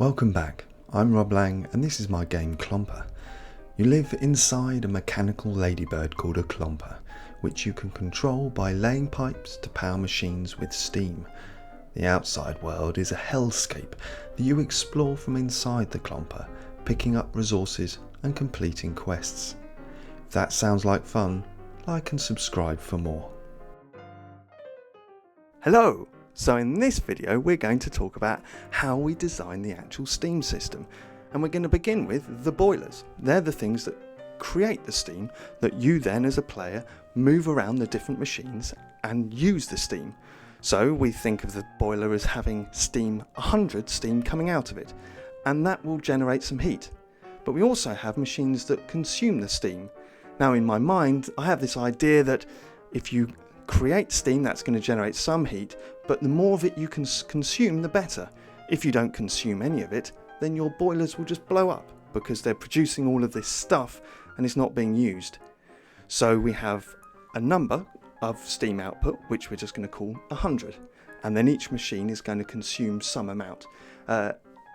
Welcome back, I'm Rob Lang and this is my game Clomper. You live inside a mechanical ladybird called a Clomper, which you can control by laying pipes to power machines with steam. The outside world is a hellscape that you explore from inside the Clomper, picking up resources and completing quests. If that sounds like fun, like and subscribe for more. Hello! So in this video we're going to talk about how we design the actual steam system, and we're going to begin with the boilers. They're the things that create the steam that you then as a player move around the different machines and use the steam. So we think of the boiler as having steam, 100 steam coming out of it, and that will generate some heat. But we also have machines that consume the steam. Now in my mind I have this idea that if you create steam, that's going to generate some heat, but the more of it you can consume, the better. If you don't consume any of it, then your boilers will just blow up because they're producing all of this stuff and it's not being used. So we have a number of steam output, which we're just going to call 100, and then each machine is going to consume some amount.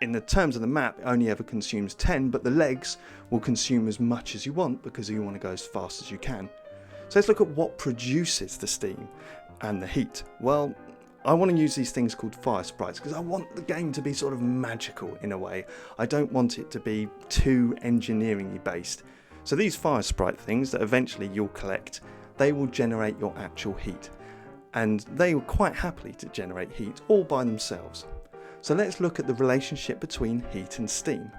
In the terms of the map, it only ever consumes 10, but the legs will consume as much as you want because you want to go as fast as you can. So let's look at what produces the steam and the heat. Well, I want to use these things called fire sprites because I want the game to be sort of magical in a way. I don't want it to be too engineering-y based. So these fire sprite things that eventually you'll collect, they will generate your actual heat. And they will quite happily to generate heat all by themselves. So let's look at the relationship between heat and steam.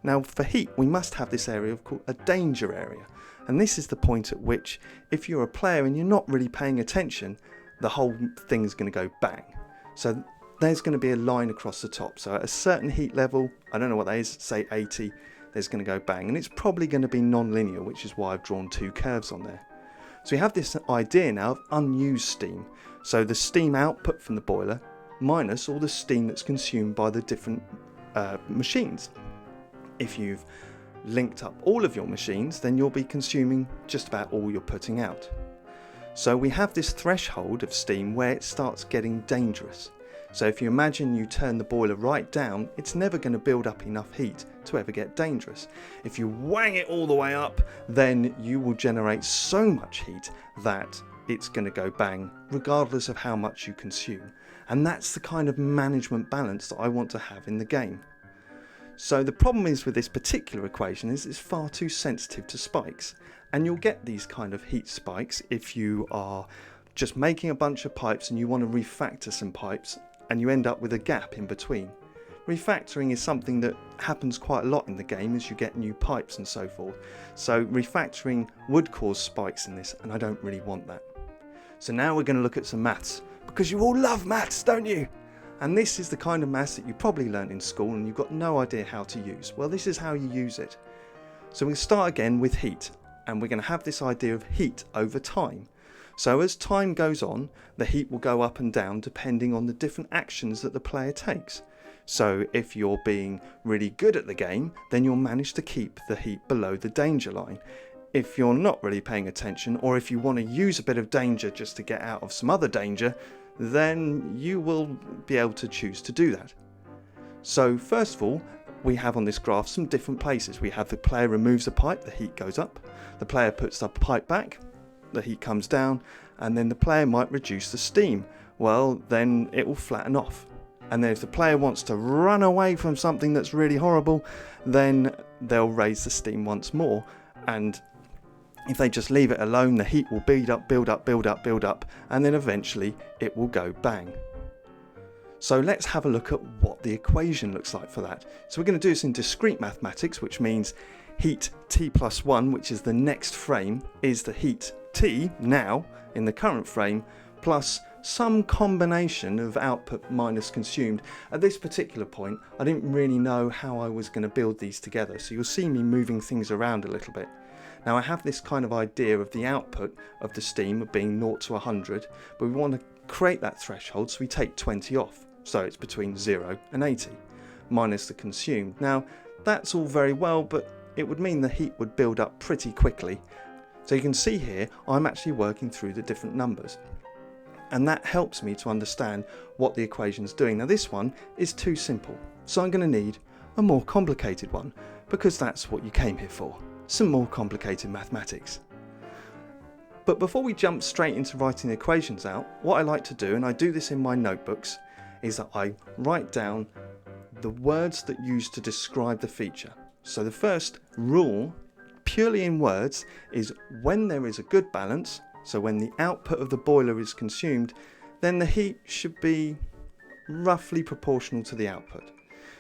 Now for heat we must have this area called a danger area. And this is the point at which, if you're a player and you're not really paying attention, the whole thing's going to go bang. So there's going to be a line across the top. So at a certain heat level, I don't know what that is, say 80, there's going to go bang. And it's probably going to be non-linear, which is why I've drawn two curves on there. So we have this idea now of unused steam. So the steam output from the boiler minus all the steam that's consumed by the different machines. If you've linked up all of your machines, then you'll be consuming just about all you're putting out. So we have this threshold of steam where it starts getting dangerous. So if you imagine you turn the boiler right down, it's never going to build up enough heat to ever get dangerous. If you wang it all the way up, then you will generate so much heat that it's going to go bang regardless of how much you consume. And that's the kind of management balance that I want to have in the game. So the problem is with this particular equation is it's far too sensitive to spikes, and you'll get these kind of heat spikes if you are just making a bunch of pipes and you want to refactor some pipes and you end up with a gap in between. Refactoring is something that happens quite a lot in the game as you get new pipes and so forth. So refactoring would cause spikes in this, and I don't really want that. So now we're going to look at some maths, because you all love maths, don't you? And this is the kind of maths that you probably learnt in school and you've got no idea how to use. Well, this is how you use it. So we'll start again with heat, and we're going to have this idea of heat over time. So as time goes on, the heat will go up and down depending on the different actions that the player takes. So if you're being really good at the game, then you'll manage to keep the heat below the danger line. If you're not really paying attention, or if you want to use a bit of danger just to get out of some other danger, then you will be able to choose to do that. So first of all, we have on this graph some different places. We have the player removes a pipe, the heat goes up. The player puts the pipe back, the heat comes down, and then the player might reduce the steam. Well, then it will flatten off. And then if the player wants to run away from something that's really horrible, then they'll raise the steam once more. And if they just leave it alone, the heat will build up, and then eventually it will go bang. So let's have a look at what the equation looks like for that. So we're going to do this in discrete mathematics, which means heat t plus 1, which is the next frame, is the heat t now in the current frame, plus some combination of output minus consumed. At this particular point, I didn't really know how I was going to build these together, so you'll see me moving things around a little bit. Now I have this kind of idea of the output of the steam of being 0 to 100, but we want to create that threshold, so we take 20 off. So it's between 0 and 80, minus the consumed. Now that's all very well, but it would mean the heat would build up pretty quickly. So you can see here, I'm actually working through the different numbers. And that helps me to understand what the equation's doing. Now this one is too simple. So I'm going to need a more complicated one, because that's what you came here for, some more complicated mathematics. But before we jump straight into writing the equations out, what I like to do, and I do this in my notebooks, is that I write down the words that use to describe the feature. So the first rule, purely in words, is when there is a good balance, so when the output of the boiler is consumed, then the heat should be roughly proportional to the output.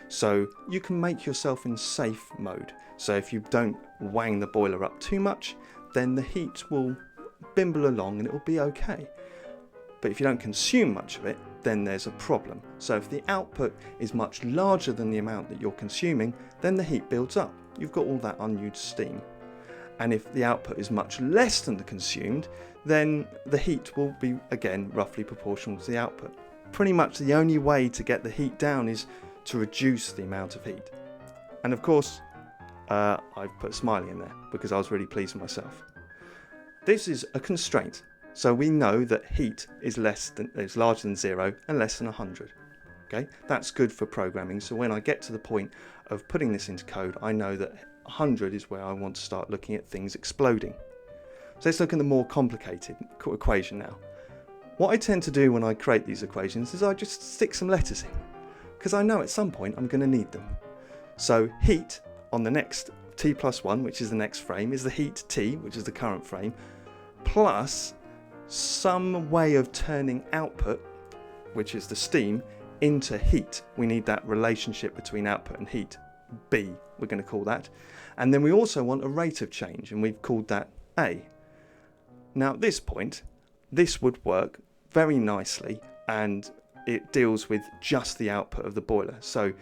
So you can make yourself in safe mode. So if you don't wang the boiler up too much, then the heat will bimble along and it will be okay. But if you don't consume much of it, then there's a problem. So if the output is much larger than the amount that you're consuming, then the heat builds up. You've got all that unused steam. And if the output is much less than the consumed, then the heat will be, again, roughly proportional to the output. Pretty much the only way to get the heat down is to reduce the amount of heat. And of course, I've put a smiley in there because I was really pleased with myself. This is a constraint. So we know that heat is larger than 0 and less than 100. Okay, that's good for programming. So when I get to the point of putting this into code, I know that 100 is where I want to start looking at things exploding. So let's look at the more complicated equation now. What I tend to do when I create these equations is I just stick some letters in, because I know at some point I'm going to need them. So heat on the next t+1, which is the next frame, is the heat T, which is the current frame, plus some way of turning output, which is the steam, into heat. We need that relationship between output and heat, B, we're going to call that. And then we also want a rate of change, and we've called that A. Now at this point, this would work very nicely, and it deals with just the output of the boiler. So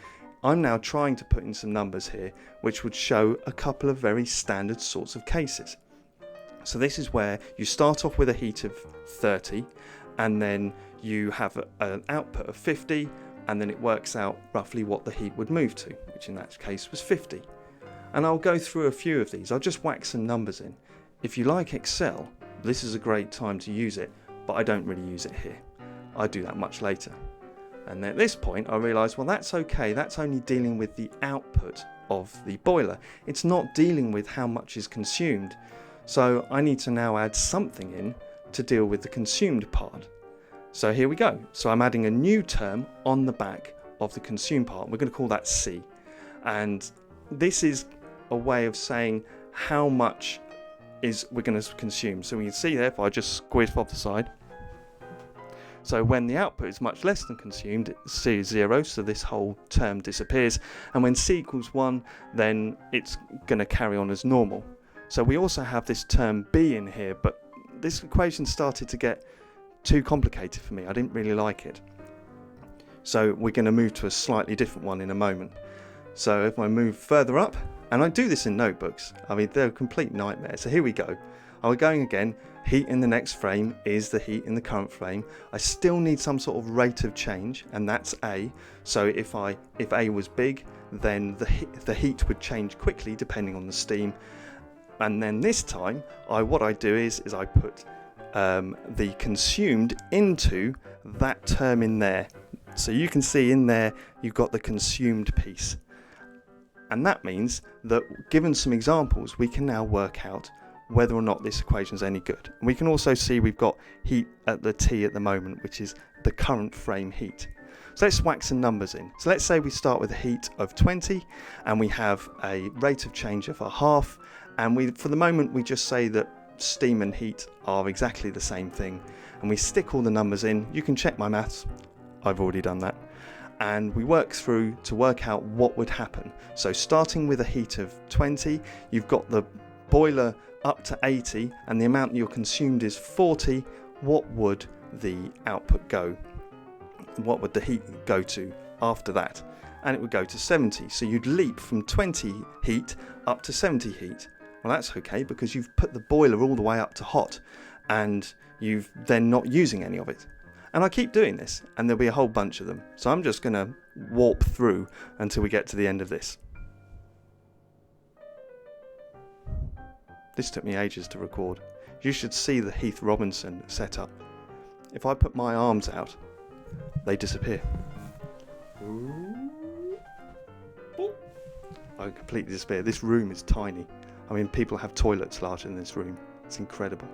I'm now trying to put in some numbers here, which would show a couple of very standard sorts of cases. So this is where you start off with a heat of 30, and then you have an output of 50, and then it works out roughly what the heat would move to, which in that case was 50. And I'll go through a few of these. I'll just whack some numbers in. If you like Excel, this is a great time to use it, but I don't really use it here. I do that much later. And at this point I realise, well, that's okay, that's only dealing with the output of the boiler. It's not dealing with how much is consumed. So I need to now add something in to deal with the consumed part. So here we go. So I'm adding a new term on the back of the consumed part. We're going to call that C. And this is a way of saying how much we're going to consume. So we can see there, if I just squeeze off the side. So when the output is much less than consumed, C is 0, so this whole term disappears. And when C equals 1, then it's going to carry on as normal. So we also have this term B in here, but this equation started to get too complicated for me. I didn't really like it. So we're going to move to a slightly different one in a moment. So if I move further up, and I do this in notebooks, I mean, they're a complete nightmare. So here we go. I'm going again. Heat in the next frame is the heat in the current frame. I still need some sort of rate of change, and that's A. So if A was big, then the heat would change quickly depending on the steam. And then this time, what I do is I put the consumed into that term in there. So you can see in there, you've got the consumed piece. And that means that, given some examples, we can now work out whether or not this equation is any good. And we can also see we've got heat at the T at the moment, which is the current frame heat. So let's whack some numbers in. So let's say we start with a heat of 20, and we have a rate of change of a half, and for the moment we just say that steam and heat are exactly the same thing, and we stick all the numbers in. You can check my maths, I've already done that. And we work through to work out what would happen. So starting with a heat of 20, you've got the boiler up to 80, and the amount you're consumed is 40. What would the output go? What would the heat go to after that? And it would go to 70. So you'd leap from 20 heat up to 70 heat. Well, that's okay, because you've put the boiler all the way up to hot, and you've then not using any of it. And I keep doing this, and there'll be a whole bunch of them. So I'm just going to warp through until we get to the end of this. This took me ages to record. You should see the Heath Robinson setup. If I put my arms out, they disappear. Ooh. I completely despair. This room is tiny. I mean, people have toilets larger than this room. It's incredible.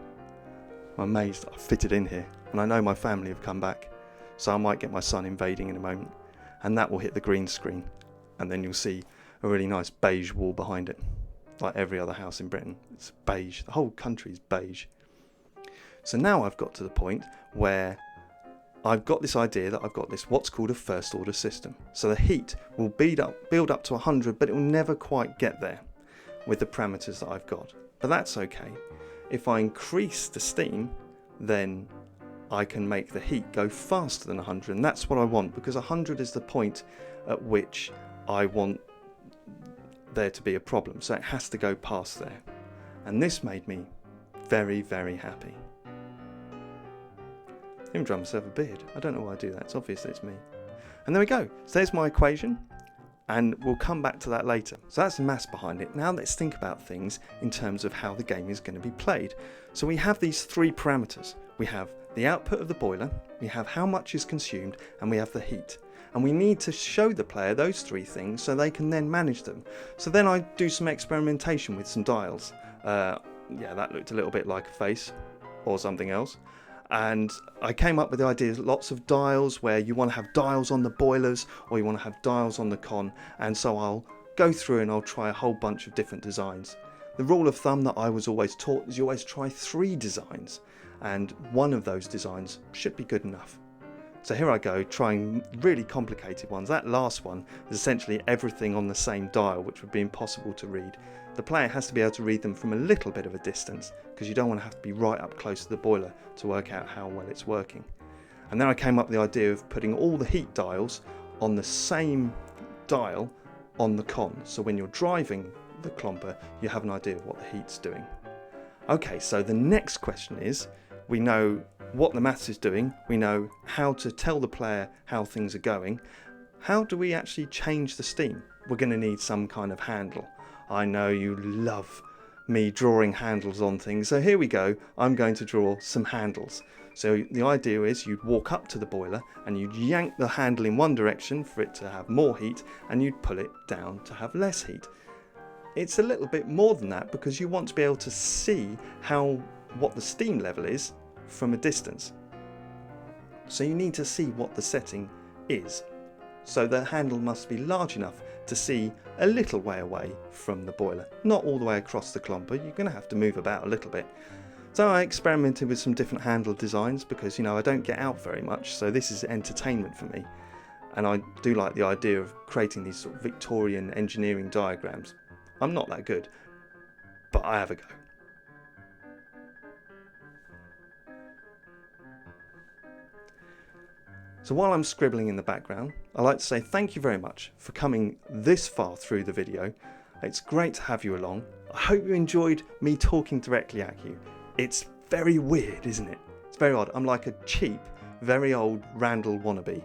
I'm amazed that I fitted in here, and I know my family have come back, so I might get my son invading in a moment, and that will hit the green screen, and then you'll see a really nice beige wall behind it, like every other house in Britain. It's beige. The whole country is beige. So now I've got to the point where I've got this idea that I've got this what's called a first order system. So the heat will build up to 100, but it will never quite get there with the parameters that I've got. But that's okay. If I increase the steam, then I can make the heat go faster than 100, and that's what I want, because 100 is the point at which I want there to be a problem. So it has to go past there. And this made me very, very happy. I even draw myself a beard. I don't know why I do that. It's obvious that it's me. And there we go. So there's my equation, and we'll come back to that later. So that's the maths behind it. Now let's think about things in terms of how the game is going to be played. So we have these three parameters. We have the output of the boiler, we have how much is consumed, and we have the heat. And we need to show the player those three things so they can then manage them. So then I do some experimentation with some dials. Yeah, that looked a little bit like a face or something else. And I came up with the idea of lots of dials, where you want to have dials on the boilers or you want to have dials on the con, and so I'll go through and I'll try a whole bunch of different designs. The rule of thumb that I was always taught is you always try 3 designs, and one of those designs should be good enough. So here I go, trying really complicated ones. That last one is essentially everything on the same dial, which would be impossible to read. The player has to be able to read them from a little bit of a distance, because you don't want to have to be right up close to the boiler to work out how well it's working. And then I came up with the idea of putting all the heat dials on the same dial on the con. So when you're driving the Clomper, you have an idea of what the heat's doing. Okay, so the next question is, we know what the maths is doing, we know how to tell the player how things are going. How do we actually change the steam? We're going to need some kind of handle. I know you love me drawing handles on things, so here we go. I'm going to draw some handles. So the idea is you'd walk up to the boiler and you'd yank the handle in one direction for it to have more heat, and you'd pull it down to have less heat. It's a little bit more than that, because you want to be able to see what the steam level is from a distance. So you need to see what the setting is. So the handle must be large enough to see a little way away from the boiler, not all the way across the Clomper. You're going to have to move about a little bit. So I experimented with some different handle designs, because I don't get out very much, so this is entertainment for me. And I do like the idea of creating these sort of Victorian engineering diagrams. I'm not that good, but I have a go. So while I'm scribbling in the background, I'd like to say thank you very much for coming this far through the video. It's great to have you along. I hope you enjoyed me talking directly at you. It's very weird, isn't it? It's very odd. I'm like a cheap, very old Randall wannabe,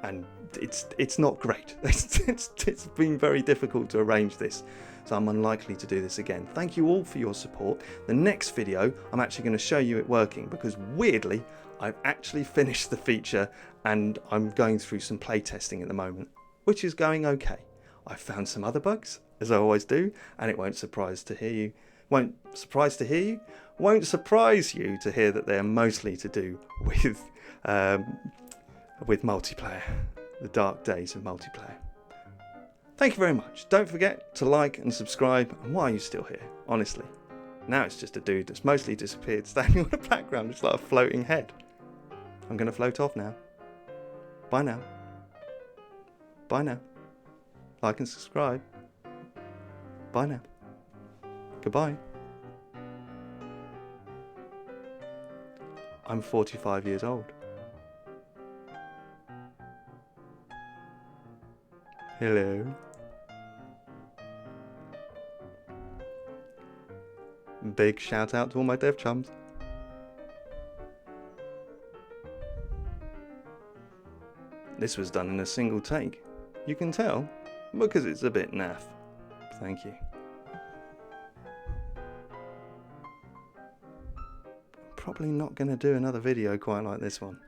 and it's not great. It's been very difficult to arrange this, so I'm unlikely to do this again. Thank you all for your support. The next video, I'm actually going to show you it working, because weirdly, I've actually finished the feature and I'm going through some playtesting at the moment, which is going okay. I've found some other bugs, as I always do, and it won't surprise you to hear that they're mostly to do with multiplayer, the dark days of multiplayer. Thank you very much. Don't forget to like and subscribe. And why are you still here? Honestly, now it's just a dude that's mostly disappeared, standing on the background, just like a floating head. I'm going to float off now. Bye now. Bye now. Like and subscribe. Bye now. Goodbye. I'm 45 years old. Hello. Big shout out to all my dev chums. This was done in a single take. You can tell, because it's a bit naff. Thank you. Probably not going to do another video quite like this one.